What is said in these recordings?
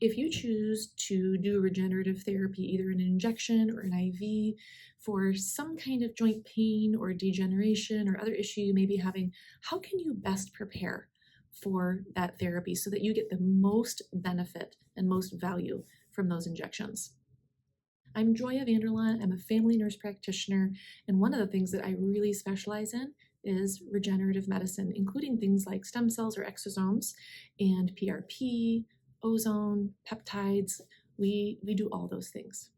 If you choose to do regenerative therapy, either an injection or an IV for some kind of joint pain or degeneration or other issue you may be having, how can you best prepare for that therapy so that you get the most benefit and most value from those injections? I'm Joya Vanderlaan. I'm a family nurse practitioner, and one of the things that I really specialize in is regenerative medicine, including things like stem cells or exosomes and PRP, ozone, peptides. We do all those things.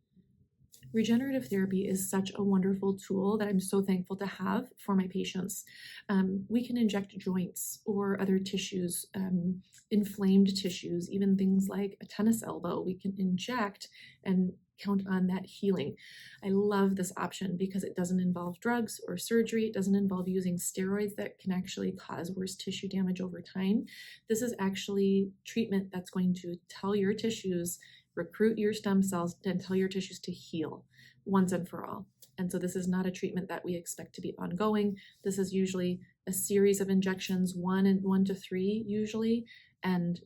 Regenerative therapy is such a wonderful tool that I'm so thankful to have for my patients. We can inject joints or other tissues, inflamed tissues, even things like a tennis elbow. We can inject and count on that healing. I love this option because it doesn't involve drugs or surgery. It doesn't involve using steroids that can actually cause worse tissue damage over time. This is actually treatment that's going to tell your tissues, recruit your stem cells, and tell your tissues to heal once and for all. And so this is not a treatment that we expect to be ongoing. This is usually a series of injections, 1 to 3 usually, and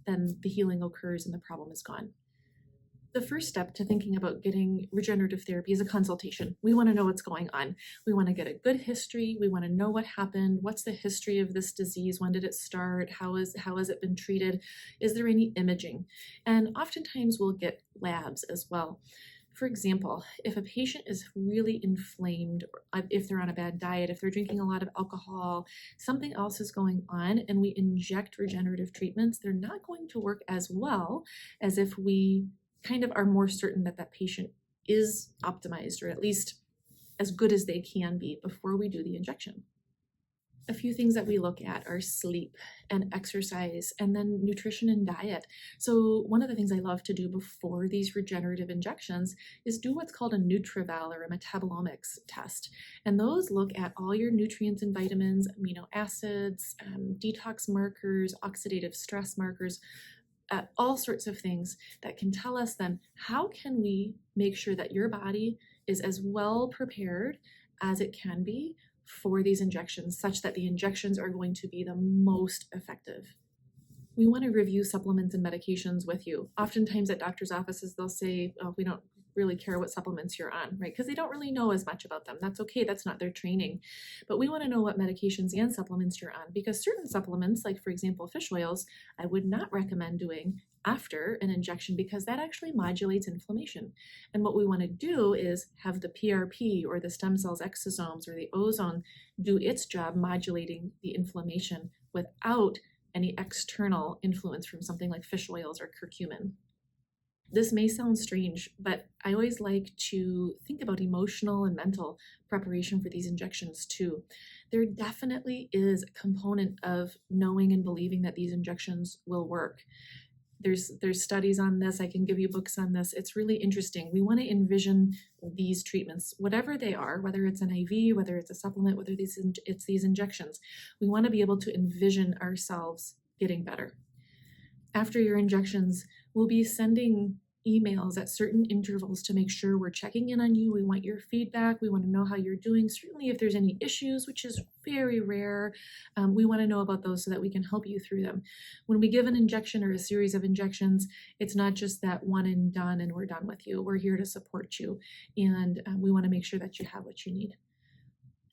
then the healing occurs and the problem is gone. The first step to thinking about getting regenerative therapy is a consultation. We want to know what's going on. We want to get a good history. We want to know what happened. What's the history of this disease? When did it start? How has it been treated? Is there any imaging? And oftentimes we'll get labs as well. For example, if a patient is really inflamed, or if they're on a bad diet, if they're drinking a lot of alcohol, something else is going on, and we inject regenerative treatments, they're not going to work as well as if we kind of are more certain that that patient is optimized, or at least as good as they can be before we do the injection. A few things that we look at are sleep and exercise, and then nutrition and diet. So one of the things I love to do before these regenerative injections is do what's called a Nutrival or a metabolomics test. And those look at all your nutrients and vitamins, amino acids, detox markers, oxidative stress markers, all sorts of things that can tell us then how can we make sure that your body is as well prepared as it can be for these injections, such that the injections are going to be the most effective. We want to review supplements and medications with you. Oftentimes at doctors' offices, they'll say, oh, we don't really care what supplements you're on, right? Because they don't really know as much about them. That's okay, that's not their training. But we want to know what medications and supplements you're on, because certain supplements, like for example, fish oils, I would not recommend doing after an injection because that actually modulates inflammation. And what we want to do is have the PRP or the stem cells exosomes or the ozone do its job modulating the inflammation without any external influence from something like fish oils or curcumin. This may sound strange, but I always like to think about emotional and mental preparation for these injections too. There definitely is a component of knowing and believing that these injections will work. There's studies on this. I can give you books on this. It's really interesting. We want to envision these treatments, whatever they are, whether it's an IV, whether it's a supplement, whether it's these injections. We want to be able to envision ourselves getting better. After your injections, we'll be sending emails at certain intervals to make sure we're checking in on you. We want your feedback. We want to know how you're doing. Certainly if there's any issues, which is very rare, we want to know about those so that we can help you through them. When we give an injection or a series of injections, it's not just that one and done and we're done with you. We're here to support you, and we want to make sure that you have what you need.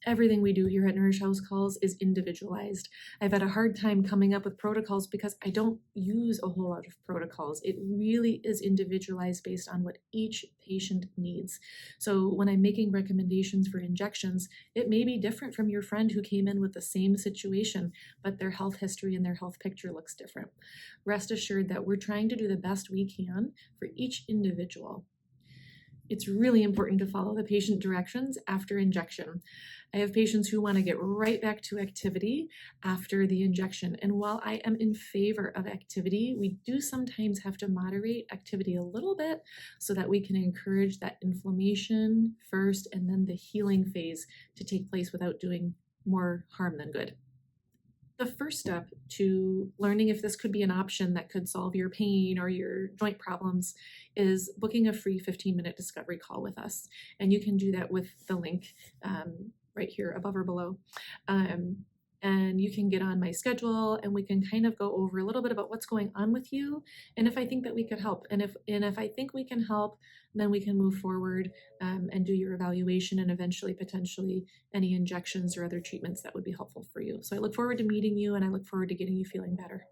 Everything we do here at Nourish House Calls is individualized. I've had a hard time coming up with protocols because I don't use a whole lot of protocols. It really is individualized based on what each patient needs. So when I'm making recommendations for injections, it may be different from your friend who came in with the same situation, but their health history and their health picture looks different. Rest assured that we're trying to do the best we can for each individual. It's really important to follow the patient directions after injection. I have patients who want to get right back to activity after the injection. And while I am in favor of activity, we do sometimes have to moderate activity a little bit so that we can encourage that inflammation first and then the healing phase to take place without doing more harm than good. The first step to learning if this could be an option that could solve your pain or your joint problems is booking a free 15-minute discovery call with us. And you can do that with the link right here above or below. and you can get on my schedule and we can kind of go over a little bit about what's going on with you and if I think that we could help. And if I think we can help, then we can move forward and do your evaluation and eventually potentially any injections or other treatments that would be helpful for you. So I look forward to meeting you and I look forward to getting you feeling better.